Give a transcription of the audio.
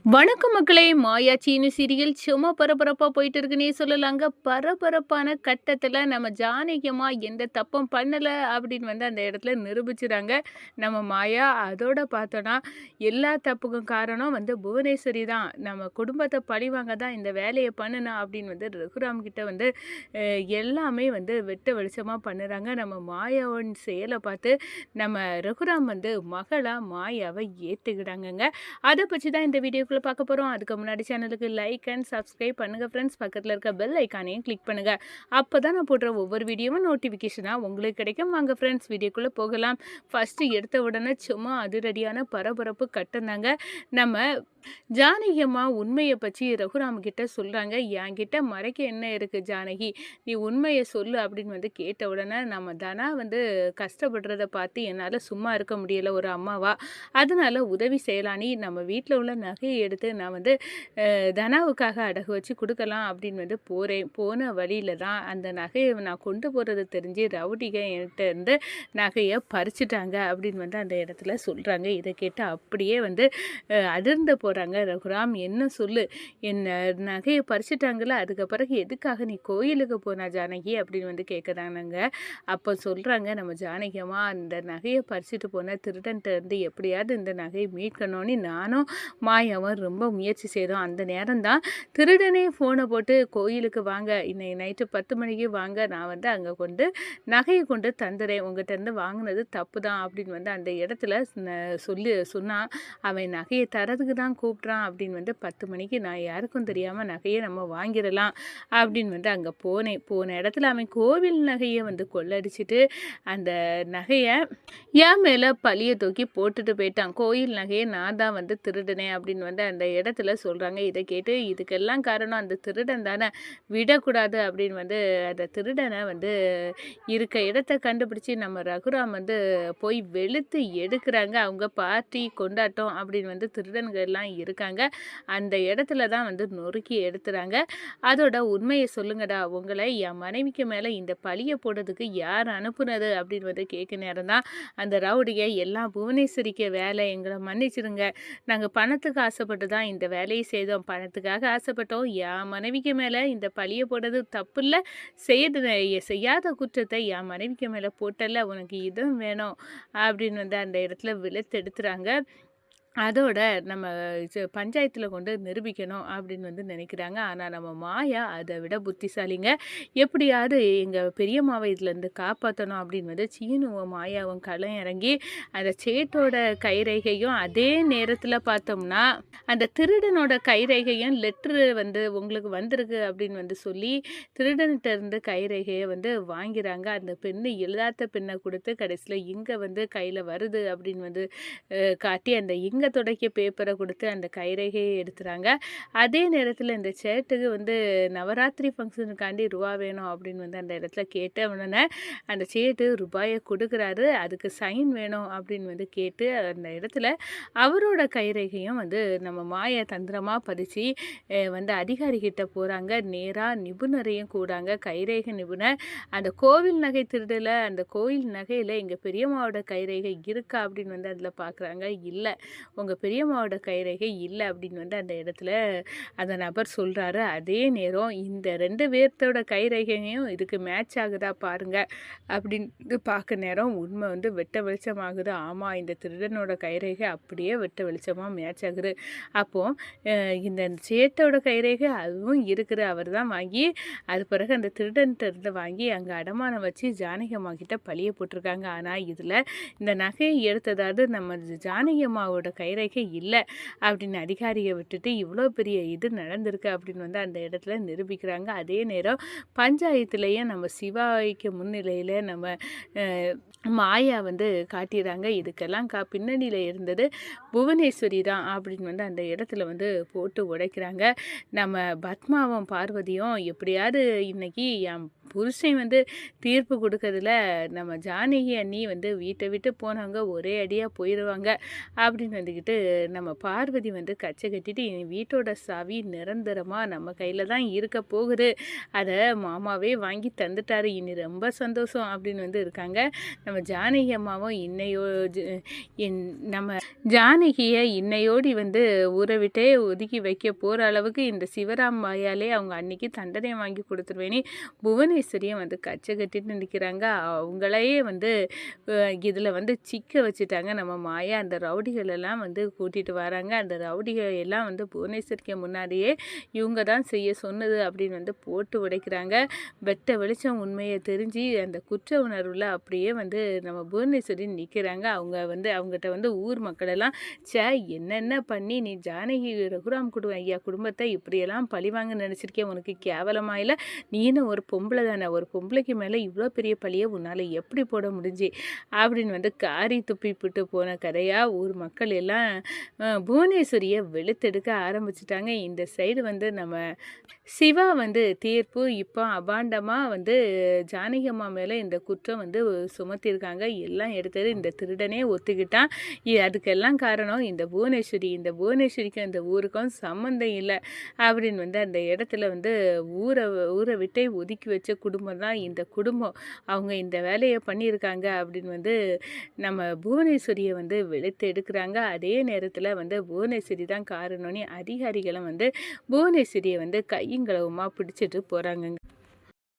வணக்கம் மக்களே! மாயாச்சின்னு சீரியல் சும்மா பரபரப்பா போயிட்டு இருக்குன்னே சொல்லலாங்க. பரபரப்பான கட்டத்தில நம்ம ஜானகி அம்மா எந்த தப்பும் பண்ணல அப்படின்னு அந்த இடத்துல நிரூபிச்சுறாங்க நம்ம மாயா. அதோட பார்த்தோன்னா, எல்லா தப்புக்கும் காரணம் புவனேஸ்வரி தான். நம்ம குடும்பத்த பழிவாங்க தான் இந்த வேலைய பண்ணுனா அப்படின்னு ரகுராம் கிட்ட எல்லாமே வெட்ட வெளிச்சமா பண்ணுறாங்க. நம்ம மாயாவின் செயல பார்த்து நம்ம ரகுராம் மகளா மாயாவ ஏத்துக்கிட்டாங்கங்க. அத பத்தி தான் இந்த வீடியோக்குள்ள பார்க்க போறோம். அதுக்கு முன்னாடி சேனலுக்கு லைக் அண்ட் சப்ஸ்கிரைப் பண்ணுங்க ஃப்ரெண்ட்ஸ். பக்கத்துல இருக்க பெல் ஐகானையும் கிளிக் பண்ணுங்க. அப்பதான் நான் போடுற ஒவ்வொரு வீடியோவும் நோட்டிஃபிகேஷனா உங்களுக்கு கிடைக்கும். வாங்க ஃப்ரெண்ட்ஸ் வீடியோக்குள்ள போகலாம். ஃபர்ஸ்ட் எடுத்த உடனே சும்மா அதிரடியான பரபரப்பு கட்டந்தாங்க. நம்ம ஜானகி அம்மா உண்மைய பத்தி ரகுராம் கிட்ட சொல்றாங்க. "என்கிட்ட மறைக்க என்ன இருக்கு ஜானகி? நீ உண்மைய சொல்லு" அப்படின்னு கேட்ட உடனே, நம்ம தனா கஷ்டப்படுறத பார்த்து என்னால சும்மா இருக்க முடியல ஒரு அம்மாவா. அதனால உதவி செய்யலான்னு நம்ம வீட்ல உள்ள நகைய எடுத்து நான் தனாவுக்காக அடகு வச்சு குடுக்கலாம் அப்படின்னு போறேன். போன வழியில தான் அந்த நகைய நான் கொண்டு போறது தெரிஞ்சு ரவுடிக என்கிட்ட இருந்து நகைய பறிச்சுட்டாங்க அப்படின்னு அந்த இடத்துல சொல்றாங்க. இத கேட்டு அப்படியே அதிர்ந்து போறாங்க ரகுராம். "என்ன சொல்லு? என்ன நகைய பறிச்சுட்டாங்கல்ல, அதுக்கு பிறகு எதுக்காக நீ கோயிலுக்கு போன ஜானகி?" அப்படின்னு கேட்குறாங்கங்க. அப்போ சொல்றாங்க நம்ம ஜானகி அம்மா, "அந்த நகைய பறிச்சுட்டு போன திருடன்ட்ட இருந்து எப்படியாவது இந்த நகைய மீட்கணும்னு நானும் மாயாவும் ரொம்ப முயற்சி செய்தோம். அந்த நேரம் தான் திருடனே ஃபோனை போட்டு கோயிலுக்கு வாங்க, இன்னைக்கு நைட்டு 10 மணிக்கு வாங்க, நான் அங்கே நகையை கொண்டு தந்துடுறேன், உங்கள்கிட்ட இருந்து வாங்கினது தப்பு தான்" அப்படின்னு அந்த இடத்துல சொல்லி சொன்னான். அவன் நகையை தரதுக்கு தான் கூப்பிட்றான் அப்படின்னு 10 மணிக்கு நான் யாருக்கும் தெரியாமல் நகையை நம்ம வாங்கிடலாம் அப்படின்னு அங்கே போனேன். போன இடத்துல அவன் கோவில் நகையை கொள்ளடிச்சிட்டு அந்த நகையை என் மேலே பழிய தூக்கி போட்டுட்டு போயிட்டான். கோயில் நகையை நான் தான் திருடினேன் அப்படின்னு அந்த இடத்துல சொல்கிறாங்க. இதை கேட்டு இதுக்கெல்லாம் காரணம் அந்த திருடன் தானே, விடக்கூடாது அப்படின்னு அந்த திருடனை இருக்க இடத்த கண்டுபிடிச்சி நம்ம ரகுராம் போய் வெளுத்து எடுக்கிறாங்க. அவங்க பார்ட்டி கொண்டாட்டம் அப்படின்னு திருடன்கள் எல்லாம் இருக்காங்க. அந்த இடத்துல தான் நொறுக்கி எடுத்துறாங்க. அதோட உண்மையை சொல்லுங்கடா, உங்களை என் மனைவிக்கு மேலே இந்த பழிய போடுறதுக்கு யார் அனுப்புனது அப்படின்னு கேட்க நேரம் தான் அந்த ரவுடிக, "எல்லாம் புவனேஸ்வரிக்கு வேலை, எங்களை மன்னிச்சிருங்க, நாங்கள் பணத்துக்கு ஆசைப்பட்டு தான் இந்த வேலையை செய்தோம், பணத்துக்காக ஆசைப்பட்டோம், என் மனைவிக்கு மேலே இந்த பழிய போடுறது தப்பு இல்லை, செய்யாத குற்றத்தை என் மனைவிக்கு மேலே போட்டல, உனக்கு இதுவும் வேணும்" அப்படின்னு அந்த இடத்துல விழுத்து எடுத்துறாங்க. அதோட நம்ம பஞ்சாயத்தில் கொண்டு நிரூபிக்கணும் அப்படின்னு நினைக்கிறாங்க. ஆனால் நம்ம மாயா அதை விட புத்திசாலிங்க. எப்படியாவது எங்கள் பெரியம்மாவை இதுலேருந்து காப்பாற்றணும் அப்படின்னு சீனுவும் மாயாவும் களம் இறங்கி அந்த சேட்டோட கைரேகையும், அதே நேரத்தில் பார்த்தோம்னா அந்த திருடனோட கைரேகையும் லெட்ரு உங்களுக்கு வந்திருக்கு அப்படின்னு சொல்லி திருடன்கிட்ட இருந்து கைரேகையை வாங்கிறாங்க. அந்த பெண்ணு எழுதாத்த பெண்ணை கொடுத்து கடைசியில் இங்கே கையில் வருது அப்படின்னு காட்டி அந்த இங்கே துடைக்க பேப்பரை கொடுத்து அந்த கைரேகையை எடுத்துறாங்க. அதே நேரத்தில் இந்த சேட்டுக்கு நவராத்திரி ஃபங்க்ஷனுக்காண்டி ரூபா வேணும் அப்படின்னு அந்த இடத்துல கேட்டு உடனே அந்த சேட்டு ரூபாயை கொடுக்குறாரு. அதுக்கு சைன் வேணும் அப்படின்னு கேட்டு அந்த இடத்துல அவரோட கைரேகையும் நம்ம மாய தந்திரமாக பதிச்சு அதிகாரிகிட்ட போகிறாங்க. நேராக நிபுணரையும் கூடாங்க, கைரேகை நிபுணர். அந்த கோவில் நகை திருடல, அந்த கோயில் நகையில் எங்கள் பெரியம்மாவோட கைரேகை இருக்கா அப்படின்னு அதில் பார்க்குறாங்க. இல்லை, உங்கள் பெரியம்மாவோட கைரேகை இல்லை அப்படின்னு அந்த இடத்துல அந்த நபர் சொல்கிறாரு. அதே நேரம் இந்த 2 பேர்த்தோட கைரேகையும் இதுக்கு மேட்ச் ஆகுதா பாருங்க அப்படின்னு பார்க்க நேரம் உண்மை வெட்ட வெளிச்சமாகுது. ஆமாம், இந்த திருடனோட கைரேகை அப்படியே வெட்ட வெளிச்சமாக மேட்ச் ஆகுது. அப்போது இந்த சேட்டோட கைரேகை அதுவும் இருக்குது, அவர் தான் வாங்கி அது பிறகு அந்த திருடன்கிட்ட இருந்து வாங்கி அங்கே அடமானம் வச்சு ஜானகி அம்மா கிட்ட பழிய போட்டிருக்காங்க. ஆனால் இதில் இந்த நகையை எடுத்ததாவது நம்ம ஜானகி அம்மாவோட கைரேகை இல்லை அப்படின்னு அதிகாரியை விட்டுட்டு இவ்வளோ பெரிய இது நடந்திருக்கு அப்படின்னு அந்த இடத்துல நிரூபிக்கிறாங்க. அதே நேரம் பஞ்சாயத்துலேயே நம்ம சிவாய்க்கு முன்னிலையில் நம்ம மாயா காட்டிடுறாங்க. இதுக்கெல்லாம் பின்னணியில் இருந்தது புவனேஸ்வரி தான் அப்படின்னு அந்த இடத்துல போட்டு உடைக்கிறாங்க. நம்ம பத்மாவும் பார்வதியும் எப்படியாவது இன்னைக்கு என் புருஷன் வந்து தீர்ப்பு குடுக்கறதுல நம்ம ஜானகி அண்ணி வந்து வீட்ட விட்டு போனவங்க ஒரே அடியா போயிருவாங்க அப்படின்னு வந்துக்கிட்டு நம்ம பார்வதி வந்து கச்சை கட்டிட்டு இனி வீட்டோட சாவி நிரந்தரமா நம்ம கையில தான் இருக்க போகுது. அத மாமாவே வாங்கி தந்துட்டாரு. இனி ரொம்ப சந்தோஷம் அப்படின்னு வந்து இருக்காங்க. நம்ம ஜானகி அம்மாவும் என் நம்ம ஜானகிய இன்னையோடி வந்து ஊரை விட்டே ஒதுக்கி வைக்க போற அளவுக்கு இந்த சிவராம் வாயாலே அவங்க அன்னைக்கு தண்டனை வாங்கி குடுத்துருவேன்னு புவனேஸ்வரியும் வந்து கச்சை கட்டிட்டு நிற்கிறாங்க. அவங்களையே வந்து இதில் வந்து சிக்க வச்சுட்டாங்க நம்ம மாயா. அந்த ரவுடிகள் எல்லாம் வந்து கூட்டிட்டு வராங்க. அந்த ரவுடிகள் எல்லாம் வந்து புவனேஸ்வரிக்கு முன்னாடியே இவங்க தான் செய்ய சொன்னது அப்படின்னு வந்து போட்டு உடைக்கிறாங்க. வெட்ட வெளிச்சம் உண்மையை தெரிஞ்சு அந்த குற்ற உணர்வில் அப்படியே வந்து நம்ம புவனேஸ்வரி நிற்கிறாங்க. அவங்க வந்து அவங்ககிட்ட வந்து ஊர் மக்கள் எல்லாம் என்னென்ன பண்ணி நீ ஜானகி ரகுராம் ஐயா குடும்பத்தை இப்படியெல்லாம் பழிவாங்க நினச்சிருக்கேன், உனக்கு கேவலமா இல்லை? நீனும் ஒரு பொம்பளை தானே, ஒரு பொம்பளைக்கு மேலே இவ்வளோ பெரிய பழியை உன்னால் எப்படி போட முடிஞ்சு அப்படின்னு வந்து காரி துப்பிவிட்டு போன கதையாக ஊர் மக்கள் எல்லாம் புவனேஸ்வரியை வெளுத்தெடுக்க ஆரம்பிச்சிட்டாங்க. இந்த சைடு வந்து நம்ம சிவா வந்து தீர்ப்பு இப்போ அபாண்டமாக வந்து ஜானகி அம்மா மேலே இந்த குற்றம் வந்து சுமத்தியிருக்காங்க. எல்லாம் எடுத்தது இந்த திருடனே ஒத்துக்கிட்டான். அதுக்கெல்லாம் காரணம் இந்த புவனேஸ்வரிக்கு அந்த ஊருக்கும் சம்மந்தம் இல்லை அப்படின்னு வந்து அந்த இடத்துல வந்து ஊரை விட்டே ஒதுக்கி வச்ச குடும்பம் தான் இந்த குடும்பம். அவங்க இந்த வேலையை பண்ணியிருக்காங்க அப்படின்னு வந்து நம்ம புவனேஸ்வரியை வந்து வெளுத்து எடுக்கிறாங்க. அதே நேரத்தில் வந்து புவனேஸ்வரி தான் காரணம்னு அதிகாரிகளும் வந்து புவனேஸ்வரியை வந்து கையும் களவுமா பிடிச்சிட்டு போகிறாங்க.